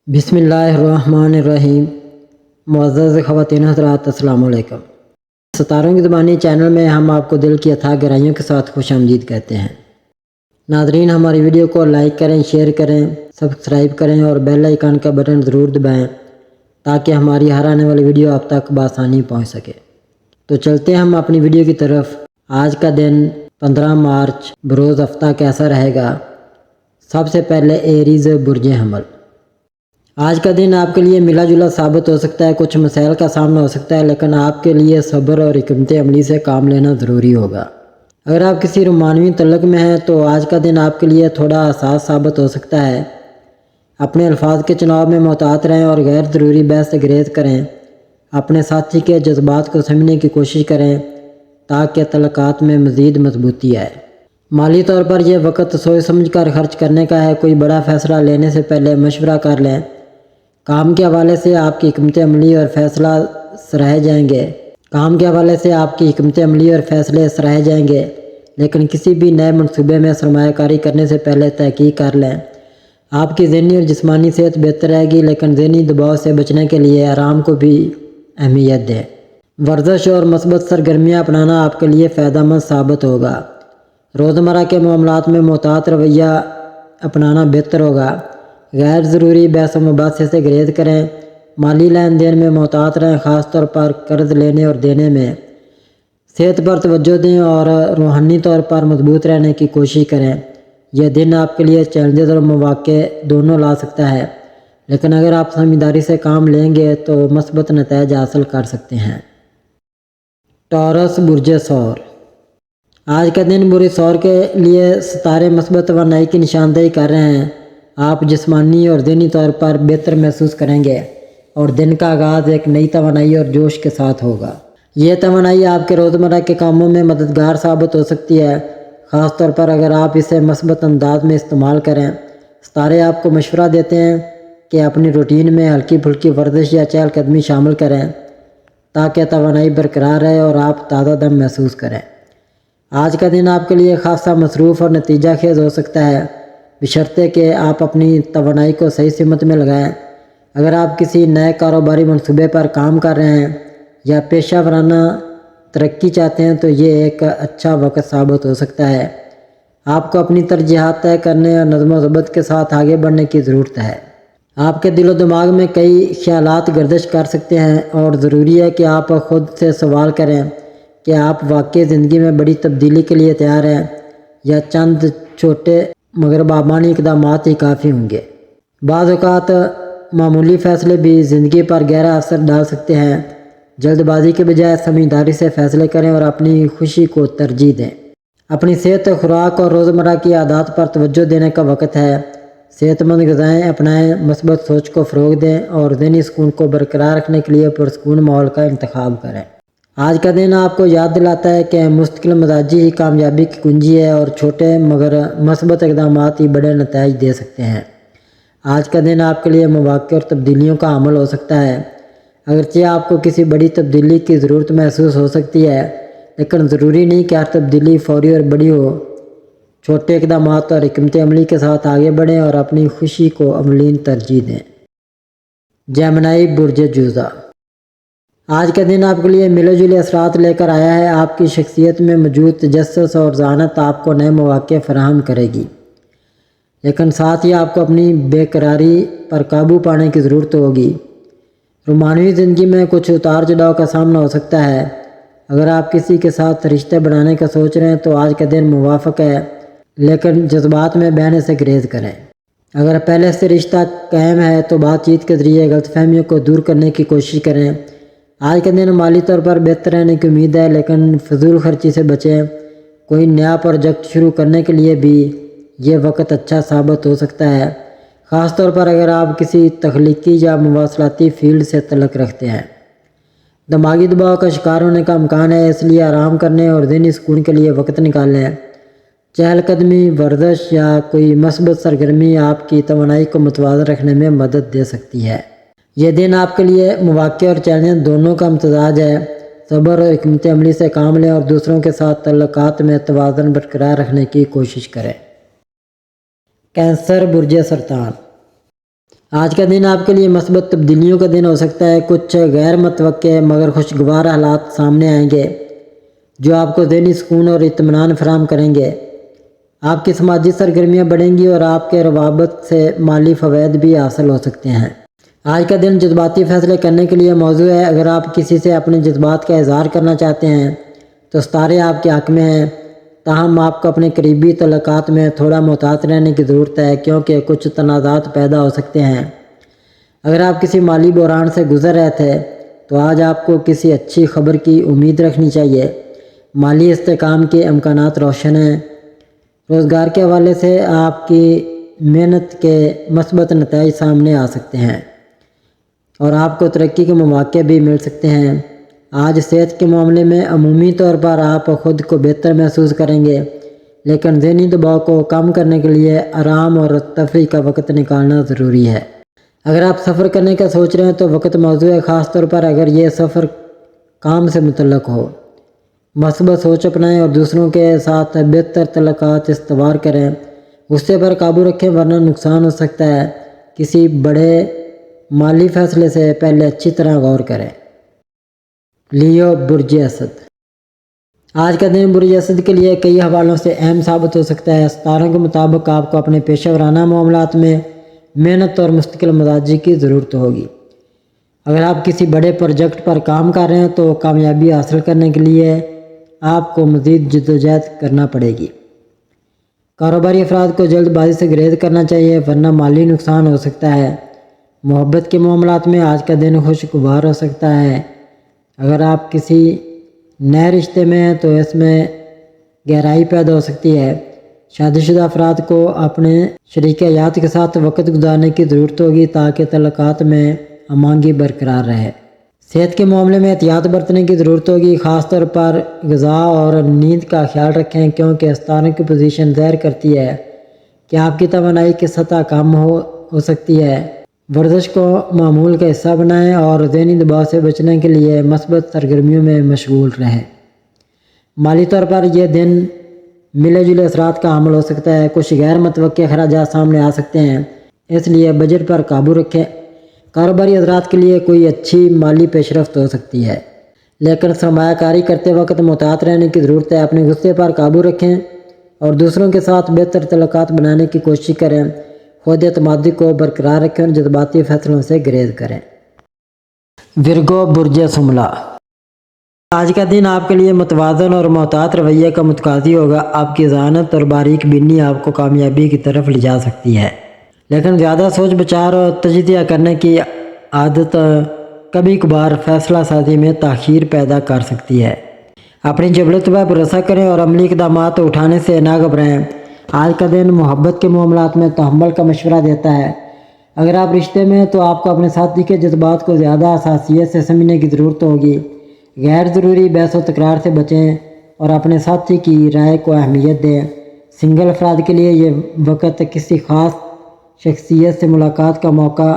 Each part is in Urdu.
بسم اللہ الرحمن الرحیم۔ معزز خواتین حضرات، السلام علیکم۔ ستاروں کی زبانی چینل میں ہم آپ کو دل کی اتھاہ گہرائیوں کے ساتھ خوش آمدید کہتے ہیں۔ ناظرین، ہماری ویڈیو کو لائک کریں، شیئر کریں، سبسکرائب کریں اور بیل آئیکن کا بٹن ضرور دبائیں تاکہ ہماری ہر آنے والی ویڈیو آپ تک بآسانی پہنچ سکے۔ تو چلتے ہیں ہم اپنی ویڈیو کی طرف۔ آج کا دن 15 مارچ بروز ہفتہ کیسا رہے گا؟ سب سے پہلے ایریز برج حمل۔ آج کا دن آپ کے لیے ملا جلا ثابت ہو سکتا ہے، کچھ مسائل کا سامنا ہو سکتا ہے، لیکن آپ کے لیے صبر اور حکمت عملی سے کام لینا ضروری ہوگا۔ اگر آپ کسی رومانوی تعلق میں ہیں تو آج کا دن آپ کے لیے تھوڑا حساس ثابت ہو سکتا ہے۔ اپنے الفاظ کے چناؤ میں محتاط رہیں اور غیر ضروری بحث سے گریز کریں۔ اپنے ساتھی کے جذبات کو سمجھنے کی کوشش کریں تاکہ تعلقات میں مزید مضبوطی آئے۔ مالی طور پر یہ وقت سوچ سمجھ کر خرچ کرنے کا ہے۔ کوئی بڑا فیصلہ لینے سے پہلے مشورہ کر لیں۔ کام کے حوالے سے آپ کی حکمت عملی اور فیصلہ سراہے جائیں گے، لیکن کسی بھی نئے منصوبے میں سرمایہ کاری کرنے سے پہلے تحقیق کر لیں۔ آپ کی ذہنی اور جسمانی صحت بہتر رہے گی، لیکن ذہنی دباؤ سے بچنے کے لیے آرام کو بھی اہمیت دیں۔ ورزش اور مثبت سرگرمیاں اپنانا آپ کے لیے فائدہ مند ثابت ہوگا۔ روزمرہ کے معاملات میں محتاط رویہ اپنانا بہتر ہوگا۔ غیر ضروری بحث و مباحثے سے گریز کریں۔ مالی لین دین میں محتاط رہیں، خاص طور پر قرض لینے اور دینے میں۔ صحت پر توجہ دیں اور روحانی طور پر مضبوط رہنے کی کوشش کریں۔ یہ دن آپ کے لیے چیلنجز اور مواقع دونوں لا سکتا ہے، لیکن اگر آپ سمجھداری سے کام لیں گے تو مثبت نتائج حاصل کر سکتے ہیں۔ ٹورس برج ثور۔ آج کا دن برج ثور کے لیے ستارے مثبت توانائی کی نشاندہی کر رہے ہیں۔ آپ جسمانی اور ذہنی طور پر بہتر محسوس کریں گے اور دن کا آغاز ایک نئی توانائی اور جوش کے ساتھ ہوگا۔ یہ توانائی آپ کے روزمرہ کے کاموں میں مددگار ثابت ہو سکتی ہے، خاص طور پر اگر آپ اسے مثبت انداز میں استعمال کریں۔ ستارے آپ کو مشورہ دیتے ہیں کہ اپنی روٹین میں ہلکی پھلکی ورزش یا چہل قدمی شامل کریں تاکہ توانائی برقرار رہے اور آپ تازہ دم محسوس کریں۔ آج کا دن آپ کے لیے خاصا مصروف اور نتیجہ خیز ہو سکتا ہے، بشرطے کہ آپ اپنی توانائی کو صحیح سمت میں لگائیں۔ اگر آپ کسی نئے کاروباری منصوبے پر کام کر رہے ہیں یا پیشہ ورانہ ترقی چاہتے ہیں تو یہ ایک اچھا وقت ثابت ہو سکتا ہے۔ آپ کو اپنی ترجیحات طے کرنے اور نظم و ضبط کے ساتھ آگے بڑھنے کی ضرورت ہے۔ آپ کے دل و دماغ میں کئی خیالات گردش کر سکتے ہیں اور ضروری ہے کہ آپ خود سے سوال کریں کہ آپ واقعی زندگی میں بڑی تبدیلی کے لیے تیار ہیں یا چند چھوٹے مگر بامعنی اقدامات ہی کافی ہوں گے۔ بعض اوقات معمولی فیصلے بھی زندگی پر گہرا اثر ڈال سکتے ہیں۔ جلد بازی کے بجائے سمجھداری سے فیصلے کریں اور اپنی خوشی کو ترجیح دیں۔ اپنی صحت، خوراک اور روزمرہ کی عادات پر توجہ دینے کا وقت ہے۔ صحت مند غذائیں اپنائیں، مثبت سوچ کو فروغ دیں اور ذہنی سکون کو برقرار رکھنے کے لیے پرسکون ماحول کا انتخاب کریں۔ آج کا دن آپ کو یاد دلاتا ہے کہ مستقل مزاجی ہی کامیابی کی کنجی ہے اور چھوٹے مگر مثبت اقدامات ہی بڑے نتائج دے سکتے ہیں۔ آج کا دن آپ کے لیے مواقع اور تبدیلیوں کا حامل ہو سکتا ہے۔ اگرچہ آپ کو کسی بڑی تبدیلی کی ضرورت محسوس ہو سکتی ہے، لیکن ضروری نہیں کہ ہر تبدیلی فوری اور بڑی ہو۔ چھوٹے اقدامات اور حکمت عملی کے ساتھ آگے بڑھیں اور اپنی خوشی کو عملین ترجیح دیں۔ جیمنائی برج جوزہ۔ آج کا دن آپ کے لیے ملے جلے اثرات لے کر آیا ہے۔ آپ کی شخصیت میں موجود تجسس اور ذہانت آپ کو نئے مواقع فراہم کرے گی، لیکن ساتھ ہی آپ کو اپنی بے قراری پر قابو پانے کی ضرورت ہوگی۔ رومانوی زندگی میں کچھ اتار چڑھاؤ کا سامنا ہو سکتا ہے۔ اگر آپ کسی کے ساتھ رشتے بڑھانے کا سوچ رہے ہیں تو آج کا دن موافق ہے، لیکن جذبات میں بہنے سے گریز کریں۔ اگر پہلے سے رشتہ قائم ہے تو بات چیت کے ذریعے غلط فہمیوں کو دور کرنے کی کوشش کریں۔ آج کا دن مالی طور پر بہتر رہنے کی امید ہے، لیکن فضول خرچی سے بچیں۔ کوئی نیا پروجیکٹ شروع کرنے کے لیے بھی یہ وقت اچھا ثابت ہو سکتا ہے، خاص طور پر اگر آپ کسی تخلیقی یا مواصلاتی فیلڈ سے تعلق رکھتے ہیں۔ دماغی دباؤ کا شکار ہونے کا امکان ہے، اس لیے آرام کرنے اور ذہنی سکون کے لیے وقت نکال لیں۔ چہل قدمی، ورزش یا کوئی مثبت سرگرمی آپ کی توانائی کو متوازن رکھنے میں مدد دے سکتی ہے۔ یہ دن آپ کے لیے مواقع اور چیلنج دونوں کا امتزاج ہے۔ صبر اور حکمت عملی سے کام لیں اور دوسروں کے ساتھ تعلقات میں توازن برقرار رکھنے کی کوشش کریں۔ کینسر برج سرطان۔ آج کا دن آپ کے لیے مثبت تبدیلیوں کا دن ہو سکتا ہے۔ کچھ غیر متوقع مگر خوشگوار حالات سامنے آئیں گے جو آپ کو ذہنی سکون اور اطمینان فراہم کریں گے۔ آپ کی سماجی سرگرمیاں بڑھیں گی اور آپ کے روابط سے مالی فوائد بھی حاصل ہو سکتے ہیں۔ آج کا دن جذباتی فیصلے کرنے کے لیے موزوں ہے۔ اگر آپ کسی سے اپنے جذبات کا اظہار کرنا چاہتے ہیں تو ستارے آپ کے حق میں ہیں، تاہم آپ کو اپنے قریبی تعلقات میں تھوڑا محتاط رہنے کی ضرورت ہے کیونکہ کچھ تنازعات پیدا ہو سکتے ہیں۔ اگر آپ کسی مالی بحران سے گزر رہے تھے تو آج آپ کو کسی اچھی خبر کی امید رکھنی چاہیے۔ مالی استحکام کے امکانات روشن ہیں۔ روزگار کے حوالے سے آپ کی محنت کے مثبت نتائج سامنے آ سکتے ہیں اور آپ کو ترقی کے مواقع بھی مل سکتے ہیں۔ آج صحت کے معاملے میں عمومی طور پر آپ خود کو بہتر محسوس کریں گے، لیکن ذہنی دباؤ کو کم کرنے کے لیے آرام اور تفریح کا وقت نکالنا ضروری ہے۔ اگر آپ سفر کرنے کا سوچ رہے ہیں تو وقت موزوں ہے، خاص طور پر اگر یہ سفر کام سے متعلق ہو۔ مثبت سوچ اپنائیں اور دوسروں کے ساتھ بہتر تعلقات استوار کریں۔ غصے پر قابو رکھیں ورنہ نقصان ہو سکتا ہے۔ کسی بڑے مالی فیصلے سے پہلے اچھی طرح غور کریں۔ لیو، برج اسد۔ آج کا دن برج اسد کے لیے کئی حوالوں سے اہم ثابت ہو سکتا ہے۔ ستاروں کے مطابق آپ کو اپنے پیشہ ورانہ معاملات میں محنت اور مستقل مزاجی کی ضرورت ہوگی۔ اگر آپ کسی بڑے پروجیکٹ پر کام کر رہے ہیں تو کامیابی حاصل کرنے کے لیے آپ کو مزید جدوجہد کرنا پڑے گی۔ کاروباری افراد کو جلد بازی سے گریز کرنا چاہیے ورنہ مالی نقصان ہو سکتا ہے۔ محبت کے معاملات میں آج کا دن خوشگوار ہو سکتا ہے۔ اگر آپ کسی نئے رشتے میں ہیں تو اس میں گہرائی پیدا ہو سکتی ہے۔ شادی شدہ افراد کو اپنے شریک حیات کے ساتھ وقت گزارنے کی ضرورت ہوگی تاکہ تعلقات میں ہمانگی برقرار رہے۔ صحت کے معاملے میں احتیاط برتنے کی ضرورت ہوگی، خاص طور پر غذا اور نیند کا خیال رکھیں کیونکہ ستاروں کی پوزیشن ظاہر کرتی ہے کہ آپ کی توانائی کی سطح کم ہو سکتی ہے۔ ورزش کو معمول کا حصہ بنائیں اور ذہنی دباؤ سے بچنے کے لیے مثبت سرگرمیوں میں مشغول رہیں۔ مالی طور پر یہ دن ملے جلے اثرات کا حامل ہو سکتا ہے۔ کچھ غیر متوقع اخراجات سامنے آ سکتے ہیں، اس لیے بجٹ پر قابو رکھیں۔ کاروباری حضرات کے لیے کوئی اچھی مالی پیشرفت ہو سکتی ہے، لیکن سرمایہ کاری کرتے وقت محتاط رہنے کی ضرورت ہے۔ اپنے غصے پر قابو رکھیں اور دوسروں کے ساتھ بہتر تعلقات بنانے کی کوشش کریں۔ خود اعتمادی کو برقرار رکھیں اور جذباتی فیصلوں سے گریز کریں۔ ورگو، برج شملہ۔ آج کا دن آپ کے لیے متوازن اور محتاط رویے کا متقاضی ہوگا۔ آپ کی ذہانت اور باریک بینی آپ کو کامیابی کی طرف لے جا سکتی ہے، لیکن زیادہ سوچ بچار اور تجزیہ کرنے کی عادت کبھی کبھار فیصلہ سازی میں تاخیر پیدا کر سکتی ہے۔ اپنی جبلت پر بھروسہ کریں اور عملی اقدامات اٹھانے سے نہ گھبرائیں۔ آج کا دن محبت کے معاملات میں تحمل کا مشورہ دیتا ہے۔ اگر آپ رشتے میں ہیں تو آپ کو اپنے ساتھی کے جذبات کو زیادہ حساسیت سے سمجھنے کی ضرورت ہوگی۔ غیر ضروری بحث و تکرار سے بچیں اور اپنے ساتھی کی رائے کو اہمیت دیں۔ سنگل افراد کے لیے یہ وقت کسی خاص شخصیت سے ملاقات کا موقع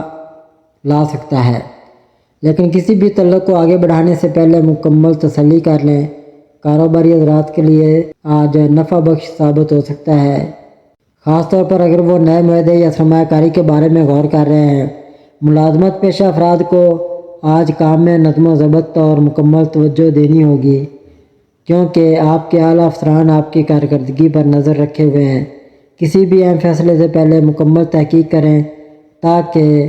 لا سکتا ہے، لیکن کسی بھی تعلق کو آگے بڑھانے سے پہلے مکمل تسلی کر لیں۔ کاروباری حضرات کے لیے آج نفع بخش ثابت ہو سکتا ہے، خاص طور پر اگر وہ نئے معاہدے یا سرمایہ کاری کے بارے میں غور کر رہے ہیں۔ ملازمت پیشہ افراد کو آج کام میں نظم و ضبط اور مکمل توجہ دینی ہوگی کیونکہ آپ کے اعلیٰ افسران آپ کی کارکردگی پر نظر رکھے ہوئے ہیں۔ کسی بھی اہم فیصلے سے پہلے مکمل تحقیق کریں تاکہ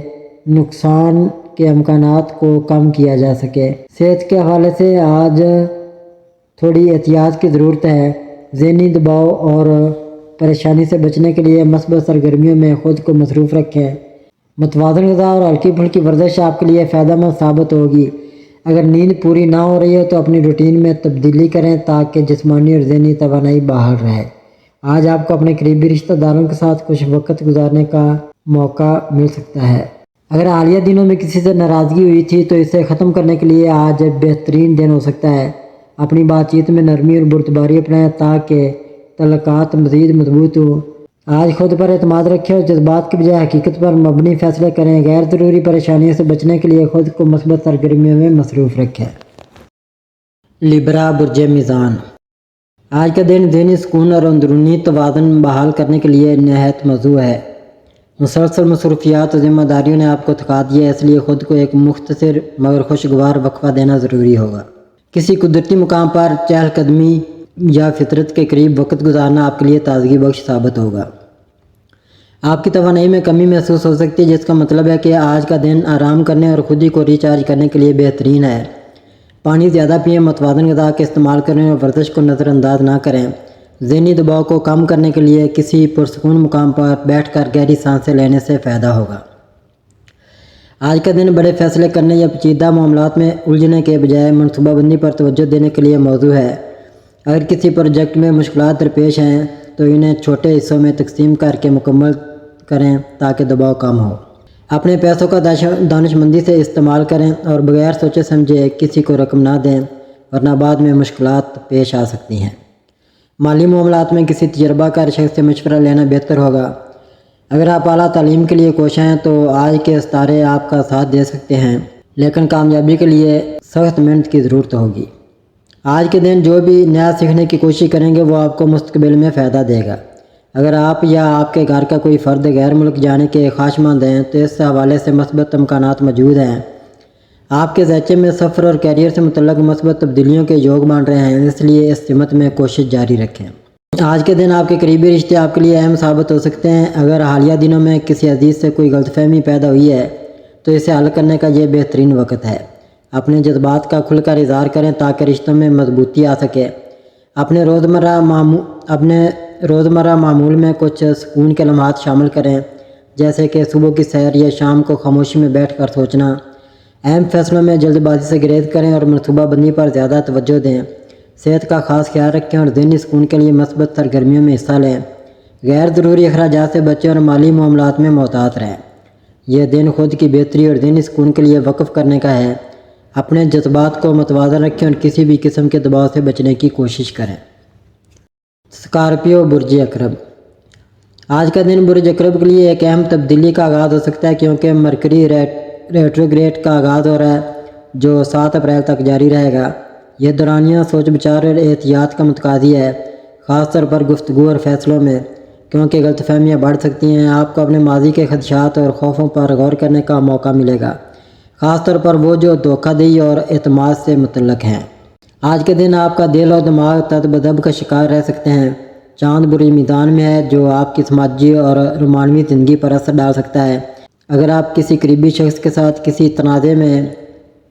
نقصان کے امکانات کو کم کیا جا سکے۔ صحت کے حوالے سے آج تھوڑی احتیاط کی ضرورت ہے۔ ذہنی دباؤ اور پریشانی سے بچنے کے لیے مثبت سرگرمیوں میں خود کو مصروف رکھیں۔ متوازن غذا اور ہلکی پھلکی ورزش آپ کے لیے فائدہ مند ثابت ہوگی۔ اگر نیند پوری نہ ہو رہی ہے تو اپنی روٹین میں تبدیلی کریں تاکہ جسمانی اور ذہنی توانائی بحال رہے۔ آج آپ کو اپنے قریبی رشتہ داروں کے ساتھ کچھ وقت گزارنے کا موقع مل سکتا ہے۔ اگر حالیہ دنوں میں کسی سے ناراضگی ہوئی تھی تو اسے ختم کرنے کے لیے آج بہترین دن ہو سکتا ہے۔ اپنی بات چیت میں نرمی اور بردباری اپنائیں تاکہ تعلقات مزید مضبوط ہوں۔ آج خود پر اعتماد رکھیں اور جذبات کی بجائے حقیقت پر مبنی فیصلے کریں۔ غیر ضروری پریشانیوں سے بچنے کے لیے خود کو مثبت سرگرمیوں میں مصروف رکھیں۔ لیبرا، برج میزان۔ آج کا دن ذہنی سکون اور اندرونی توازن بحال کرنے کے لیے نہایت موزوں ہے۔ مسلسل مصروفیات اور ذمہ داریوں نے آپ کو تھکا دیا ہے، اس لیے خود کو ایک مختصر مگر خوشگوار وقفہ دینا ضروری ہوگا۔ کسی قدرتی مقام پر چہل قدمی یا فطرت کے قریب وقت گزارنا آپ کے لیے تازگی بخش ثابت ہوگا۔ آپ کی توانائی میں کمی محسوس ہو سکتی ہے، جس کا مطلب ہے کہ آج کا دن آرام کرنے اور خود ہی کو ریچارج کرنے کے لیے بہترین ہے۔ پانی زیادہ پئیں، متوازن غذا کا استعمال کریں اور ورزش کو نظر انداز نہ کریں۔ ذہنی دباؤ کو کم کرنے کے لیے کسی پرسکون مقام پر بیٹھ کر گہری سانسیں لینے سے فائدہ ہوگا۔ آج کا دن بڑے فیصلے کرنے یا پیچیدہ معاملات میں الجھنے کے بجائے منصوبہ بندی پر توجہ دینے کے لیے موزوں ہے۔ اگر کسی پروجیکٹ میں مشکلات درپیش ہیں تو انہیں چھوٹے حصوں میں تقسیم کر کے مکمل کریں تاکہ دباؤ کم ہو۔ اپنے پیسوں کا دانش مندی سے استعمال کریں اور بغیر سوچے سمجھے کسی کو رقم نہ دیں، ورنہ بعد میں مشکلات پیش آ سکتی ہیں۔ مالی معاملات میں کسی تجربہ کار شخص سے مشورہ لینا بہتر ہوگا۔ اگر آپ اعلیٰ تعلیم کے لیے کوشاں ہیں تو آج کے ستارے آپ کا ساتھ دے سکتے ہیں، لیکن کامیابی کے لیے سخت محنت کی ضرورت ہوگی۔ آج کے دن جو بھی نیا سیکھنے کی کوشش کریں گے وہ آپ کو مستقبل میں فائدہ دے گا۔ اگر آپ یا آپ کے گھر کا کوئی فرد غیر ملک جانے کے خواہشمند ہیں تو اس حوالے سے مثبت امکانات موجود ہیں۔ آپ کے ذائقے میں سفر اور کیریئر سے متعلق مثبت تبدیلیوں کے یوگ مان رہے ہیں، اس لیے اس سمت میں کوشش جاری رکھیں۔ آج کے دن آپ کے قریبی رشتے آپ کے لیے اہم ثابت ہو سکتے ہیں۔ اگر حالیہ دنوں میں کسی عزیز سے کوئی غلط فہمی پیدا ہوئی ہے تو اسے حل کرنے کا یہ بہترین وقت ہے۔ اپنے جذبات کا کھل کر اظہار کریں تاکہ رشتوں میں مضبوطی آ سکے۔ اپنے روزمرہ معمول میں کچھ سکون کے لمحات شامل کریں، جیسے کہ صبح کی سیر یا شام کو خاموشی میں بیٹھ کر سوچنا۔ اہم فیصلوں میں جلد بازی سے گریز کریں اور منصوبہ بندی پر زیادہ توجہ دیں۔ صحت کا خاص خیال رکھیں اور ذہنی سکون کے لیے مثبت سرگرمیوں میں حصہ لیں۔ غیر ضروری اخراجات سے بچیں اور مالی معاملات میں محتاط رہیں۔ یہ دن خود کی بہتری اور ذہنی سکون کے لیے وقف کرنے کا ہے۔ اپنے جذبات کو متوازن رکھیں اور کسی بھی قسم کے دباؤ سے بچنے کی کوشش کریں۔ اسکارپیو برج اقرب۔ آج کا دن برج اقرب کے لیے ایک اہم تبدیلی کا آغاز ہو سکتا ہے، کیونکہ مرکری ریٹروگریڈ کا آغاز ہو رہا ہے جو 7 اپریل تک جاری رہے گا۔ یہ دورانیہ سوچ بچار اور احتیاط کا متقاضی ہے، خاص طور پر گفتگو اور فیصلوں میں، کیونکہ غلط فہمیاں بڑھ سکتی ہیں۔ آپ کو اپنے ماضی کے خدشات اور خوفوں پر غور کرنے کا موقع ملے گا، خاص طور پر وہ جو دھوکہ دہی اور اعتماد سے متعلق ہیں۔ آج کے دن آپ کا دل اور دماغ تذبذب کا شکار رہ سکتے ہیں۔ چاند برج میزان میں ہے جو آپ کی سماجی اور رومانوی زندگی پر اثر ڈال سکتا ہے۔ اگر آپ کسی قریبی شخص کے ساتھ کسی تنازع میں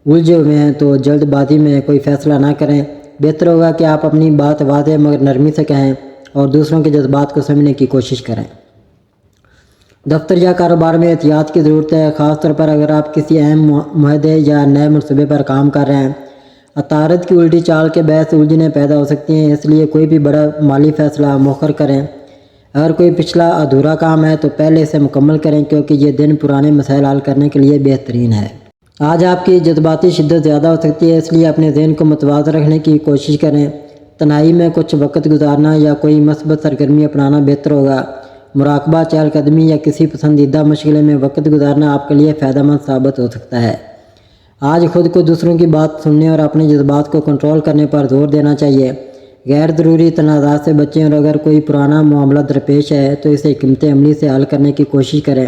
الجھے ہوئے ہیں تو جلد بازی میں کوئی فیصلہ نہ کریں۔ بہتر ہوگا کہ آپ اپنی بات واضح مگر نرمی سے کہیں اور دوسروں کے جذبات کو سمجھنے کی کوشش کریں۔ دفتر یا کاروبار میں احتیاط کی ضرورت ہے، خاص طور پر اگر آپ کسی اہم معاہدے یا نئے منصوبے پر کام کر رہے ہیں۔ عطارد کی الٹی چال کے باعث الجھنیں پیدا ہو سکتی ہیں، اس لیے کوئی بھی بڑا مالی فیصلہ مؤخر کریں۔ اگر کوئی پچھلا ادھورا کام ہے تو پہلے اسے مکمل کریں، کیونکہ یہ دن پرانے مسائل حل کرنے کے لیے بہترین ہے۔ آج آپ کی جذباتی شدت زیادہ ہو سکتی ہے، اس لیے اپنے ذہن کو متوازن رکھنے کی کوشش کریں۔ تنہائی میں کچھ وقت گزارنا یا کوئی مثبت سرگرمی اپنانا بہتر ہوگا۔ مراقبہ، چہل قدمی یا کسی پسندیدہ مشغلے میں وقت گزارنا آپ کے لیے فائدہ مند ثابت ہو سکتا ہے۔ آج خود کو دوسروں کی بات سننے اور اپنے جذبات کو کنٹرول کرنے پر زور دینا چاہیے۔ غیر ضروری تنازعات سے بچیں اور اگر کوئی پرانا معاملہ درپیش ہے تو اسے حکمت عملی سے حل کرنے کی کوشش کریں۔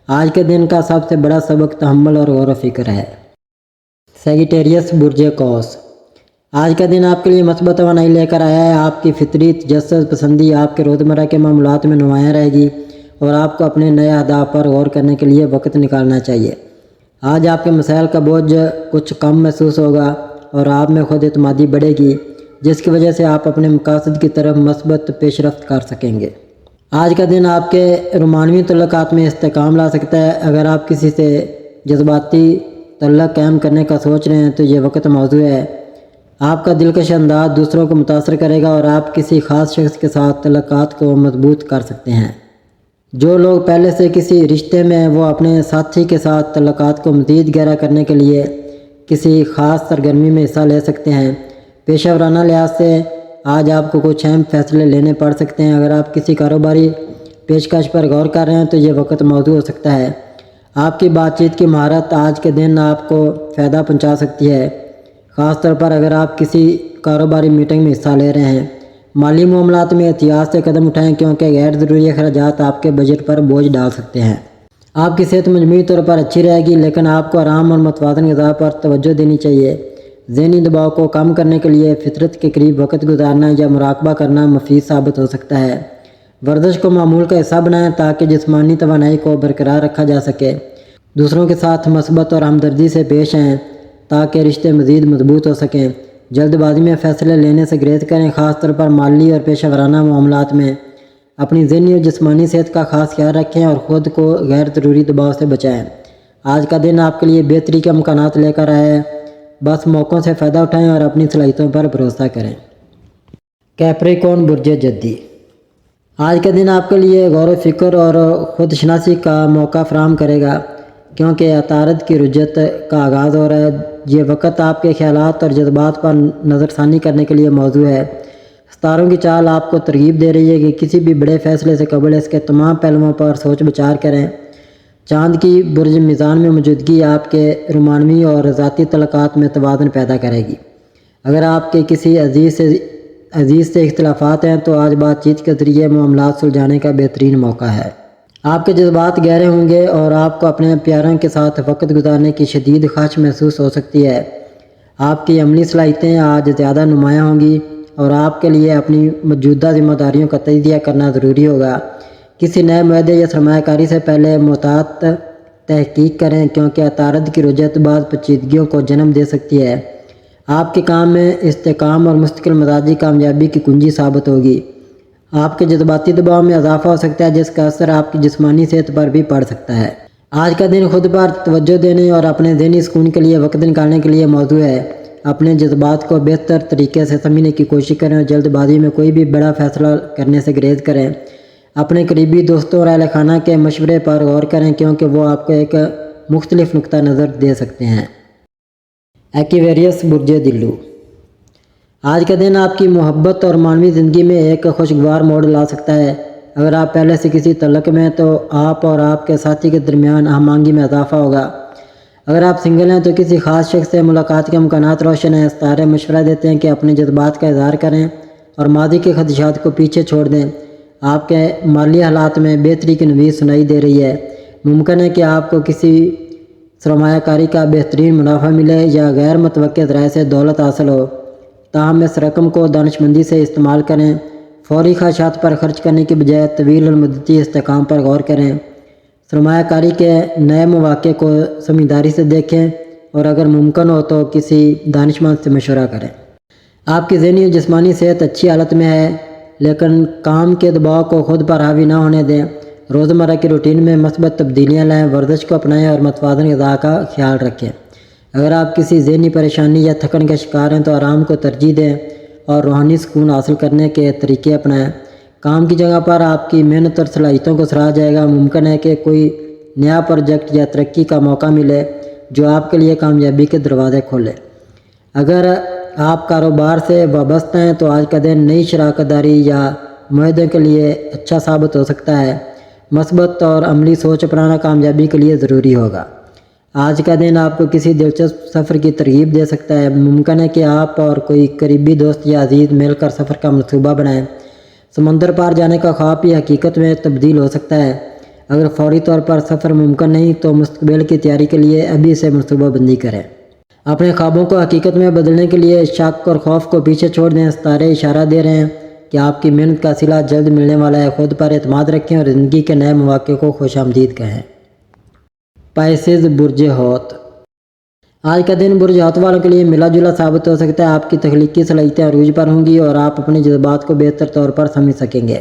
آج کے دن کا سب سے بڑا سبق تحمل اور غور و فکر ہے۔ سیگیٹیریس برج قوس۔ آج کا دن آپ کے لیے مثبت توانائی لے کر آیا ہے۔ آپ کی فطری تجسس پسندی آپ کے روزمرہ کے معاملات میں نمایاں رہے گی اور آپ کو اپنے نئے اہداف پر غور کرنے کے لیے وقت نکالنا چاہیے۔ آج آپ کے مسائل کا بوجھ کچھ کم محسوس ہوگا اور آپ میں خود اعتمادی بڑھے گی، جس کی وجہ سے آپ اپنے مقاصد کی طرف مثبت پیش رفت کر سکیں گے۔ آج کا دن آپ کے رومانوی تعلقات میں استحکام لا سکتا ہے۔ اگر آپ کسی سے جذباتی تعلق قائم کرنے کا سوچ رہے ہیں تو یہ وقت موزوں ہے۔ آپ کا دلکش انداز دوسروں کو متاثر کرے گا اور آپ کسی خاص شخص کے ساتھ تعلقات کو مضبوط کر سکتے ہیں۔ جو لوگ پہلے سے کسی رشتے میں ہیں وہ اپنے ساتھی کے ساتھ تعلقات کو مزید گہرا کرنے کے لیے کسی خاص سرگرمی میں حصہ لے سکتے ہیں۔ پیشہ ورانہ لحاظ سے آج آپ کو کچھ اہم فیصلے لینے پڑ سکتے ہیں۔ اگر آپ کسی کاروباری پیشکش پر غور کر رہے ہیں تو یہ وقت موزوں ہو سکتا ہے۔ آپ کی بات چیت کی مہارت آج کے دن آپ کو فائدہ پہنچا سکتی ہے، خاص طور پر اگر آپ کسی کاروباری میٹنگ میں حصہ لے رہے ہیں۔ مالی معاملات میں احتیاط سے قدم اٹھائیں کیونکہ غیر ضروری اخراجات آپ کے بجٹ پر بوجھ ڈال سکتے ہیں۔ آپ کی صحت مجموعی طور پر اچھی رہے گی، لیکن آپ کو آرام اور متوازن غذا پر توجہ دینی چاہیے۔ ذہنی دباؤ کو کم کرنے کے لیے فطرت کے قریب وقت گزارنا یا مراقبہ کرنا مفید ثابت ہو سکتا ہے۔ ورزش کو معمول کا حصہ بنائیں تاکہ جسمانی توانائی کو برقرار رکھا جا سکے۔ دوسروں کے ساتھ مثبت اور ہمدردی سے پیش آئیں تاکہ رشتے مزید مضبوط ہو سکیں۔ جلد بازی میں فیصلے لینے سے گریز کریں، خاص طور پر مالی اور پیشہ ورانہ معاملات میں۔ اپنی ذہنی اور جسمانی صحت کا خاص خیال رکھیں اور خود کو غیر ضروری دباؤ سے بچائیں۔ آج کا دن آپ کے لیے بہتری کے امکانات لے کر آئے، بس موقعوں سے فائدہ اٹھائیں اور اپنی صلاحیتوں پر بھروسہ کریں۔ کیپریکون برج جدی، آج کا دن آپ کے لیے غور و فکر اور خود شناسی کا موقع فراہم کرے گا کیونکہ عطارد کی رجت کا آغاز ہو رہا ہے۔ یہ وقت آپ کے خیالات اور جذبات پر نظر ثانی کرنے کے لیے موزوں ہے۔ ستاروں کی چال آپ کو ترغیب دے رہی ہے کہ کسی بھی بڑے فیصلے سے قبل اس کے تمام پہلوؤں پر سوچ بچار کریں۔ چاند کی برج میزان میں موجودگی آپ کے رومانوی اور ذاتی تعلقات میں توازن پیدا کرے گی۔ اگر آپ کے کسی عزیز سے اختلافات ہیں تو آج بات چیت کے ذریعے معاملات سلجھانے کا بہترین موقع ہے۔ آپ کے جذبات گہرے ہوں گے اور آپ کو اپنے پیاروں کے ساتھ وقت گزارنے کی شدید خواہش محسوس ہو سکتی ہے۔ آپ کی عملی صلاحیتیں آج زیادہ نمایاں ہوں گی اور آپ کے لیے اپنی موجودہ ذمہ داریوں کا تجزیہ کرنا ضروری ہوگا۔ کسی نئے معاہدے یا سرمایہ کاری سے پہلے محتاط تحقیق کریں کیونکہ عطارد کی رجت بعض پیچیدگیوں کو جنم دے سکتی ہے۔ آپ کے کام میں استحکام اور مستقل مزاجی کامیابی کی کنجی ثابت ہوگی۔ آپ کے جذباتی دباؤ میں اضافہ ہو سکتا ہے جس کا اثر آپ کی جسمانی صحت پر بھی پڑ سکتا ہے۔ آج کا دن خود پر توجہ دینے اور اپنے ذہنی سکون کے لیے وقت نکالنے کے لیے موزوں ہے۔ اپنے جذبات کو بہتر طریقے سے سمجھنے کی کوشش کریں اور جلد بازی میں کوئی بھی بڑا فیصلہ کرنے سے گریز کریں۔ اپنے قریبی دوستوں اور اہل خانہ کے مشورے پر غور کریں کیونکہ وہ آپ کو ایک مختلف نقطہ نظر دے سکتے ہیں۔ ایکویریس برج دلو، آج کا دن آپ کی محبت اور معنوی زندگی میں ایک خوشگوار موڑ لا سکتا ہے۔ اگر آپ پہلے سے کسی تعلق میں ہیں تو آپ اور آپ کے ساتھی کے درمیان ہم آہنگی میں اضافہ ہوگا۔ اگر آپ سنگل ہیں تو کسی خاص شخص سے ملاقات کے امکانات روشن ہیں۔ ستارے مشورہ دیتے ہیں کہ اپنے جذبات کا اظہار کریں اور ماضی کے خدشات کو پیچھے چھوڑ دیں۔ آپ کے مالی حالات میں بہتری کی نوید سنائی دے رہی ہے۔ ممکن ہے کہ آپ کو کسی سرمایہ کاری کا بہترین منافع ملے یا غیر متوقع ذرائع سے دولت حاصل ہو، تاہم اس رقم کو دانش مندی سے استعمال کریں۔ فوری خواہشات پر خرچ کرنے کی بجائے طویل المدتی استحکام پر غور کریں۔ سرمایہ کاری کے نئے مواقع کو سمجھداری سے دیکھیں اور اگر ممکن ہو تو کسی دانش مند سے مشورہ کریں۔ آپ کی ذہنی اور جسمانی صحت اچھی حالت میں ہے، لیکن کام کے دباؤ کو خود پر حاوی نہ ہونے دیں۔ روزمرہ کی روٹین میں مثبت تبدیلیاں لائیں، ورزش کو اپنائیں اور متوازن غذا کا خیال رکھیں۔ اگر آپ کسی ذہنی پریشانی یا تھکن کا شکار ہیں تو آرام کو ترجیح دیں اور روحانی سکون حاصل کرنے کے طریقے اپنائیں۔ کام کی جگہ پر آپ کی محنت اور صلاحیتوں کو سراہا جائے گا۔ ممکن ہے کہ کوئی نیا پروجیکٹ یا ترقی کا موقع ملے جو آپ کے لیے کامیابی کے دروازے کھولے۔ اگر آپ کاروبار سے وابستہ ہیں تو آج کا دن نئی شراکت داری یا معاہدے کے لیے اچھا ثابت ہو سکتا ہے۔ مثبت اور عملی سوچ اپنانا کامیابی کے لیے ضروری ہوگا۔ آج کا دن آپ کو کسی دلچسپ سفر کی ترغیب دے سکتا ہے۔ ممکن ہے کہ آپ اور کوئی قریبی دوست یا عزیز مل کر سفر کا منصوبہ بنائیں۔ سمندر پار جانے کا خواب بھی حقیقت میں تبدیل ہو سکتا ہے۔ اگر فوری طور پر سفر ممکن نہیں تو مستقبل کی تیاری کے لیے ابھی سے منصوبہ بندی کریں۔ اپنے خوابوں کو حقیقت میں بدلنے کے لیے شک اور خوف کو پیچھے چھوڑ دیں۔ ستارے اشارہ دے رہے ہیں کہ آپ کی محنت کا صلہ جلد ملنے والا ہے۔ خود پر اعتماد رکھیں اور زندگی کے نئے مواقع کو خوش آمدید کہیں۔ پائسز برج حوت، آج کا دن برج حوت والوں کے لیے ملا جلا ثابت ہو سکتا ہے۔ آپ کی تخلیقی صلاحیتیں عروج پر ہوں گی اور آپ اپنے جذبات کو بہتر طور پر سمجھ سکیں گے۔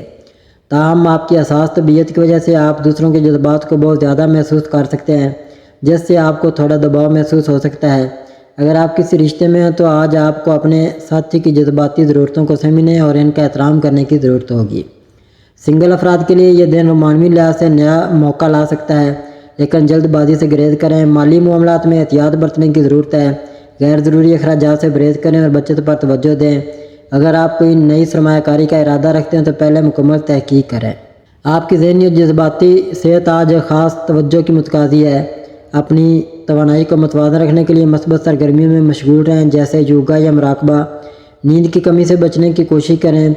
تاہم آپ کی حساس طبیعت کی وجہ سے آپ دوسروں کے جذبات کو بہت زیادہ محسوس کر سکتے ہیں جس سے آپ کو تھوڑا دباؤ محسوس ہو سکتا ہے۔ اگر آپ کسی رشتے میں ہیں تو آج آپ کو اپنے ساتھی کی جذباتی ضرورتوں کو سمجھنے اور ان کا احترام کرنے کی ضرورت ہوگی۔ سنگل افراد کے لیے یہ دن رومانوی لحاظ سے نیا موقع لا سکتا ہے، لیکن جلد بازی سے گریز کریں۔ مالی معاملات میں احتیاط برتنے کی ضرورت ہے۔ غیر ضروری اخراجات سے پرہیز کریں اور بچت پر توجہ دیں۔ اگر آپ کوئی نئی سرمایہ کاری کا ارادہ رکھتے ہیں تو پہلے مکمل تحقیق کریں۔ آپ کی ذہنی اور جذباتی صحت آج خاص توجہ کی متقاضی ہے۔ اپنی توانائی کو متوازن رکھنے کے لیے مثبت سرگرمیوں میں مشغول رہیں جیسے یوگا یا مراقبہ۔ نیند کی کمی سے بچنے کی کوشش کریں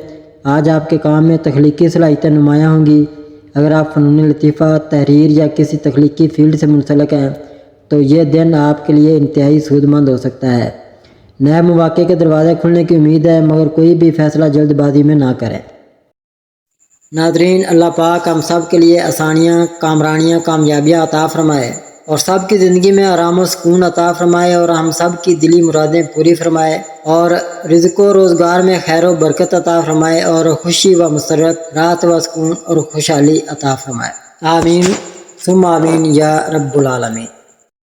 آج آپ کے کام میں تخلیقی صلاحیتیں نمایاں ہوں گی۔ اگر آپ فنون لطیفہ، تحریر یا کسی تخلیقی فیلڈ سے منسلک ہیں تو یہ دن آپ کے لیے انتہائی سود مند ہو سکتا ہے۔ نئے مواقع کے دروازے کھلنے کی امید ہے، مگر کوئی بھی فیصلہ جلد بازی میں نہ کریں۔ ناظرین، اللہ پاک ہم سب کے لیے آسانیاں، کامرانیاں، کامیابیاں عطا فرمائے اور سب کی زندگی میں آرام و سکون عطا فرمائے اور ہم سب کی دلی مرادیں پوری فرمائے اور رزق و روزگار میں خیر و برکت عطا فرمائے اور خوشی و مسرت، راحت و سکون اور خوشحالی عطا فرمائے۔ آمین ثم آمین یا رب العالمین۔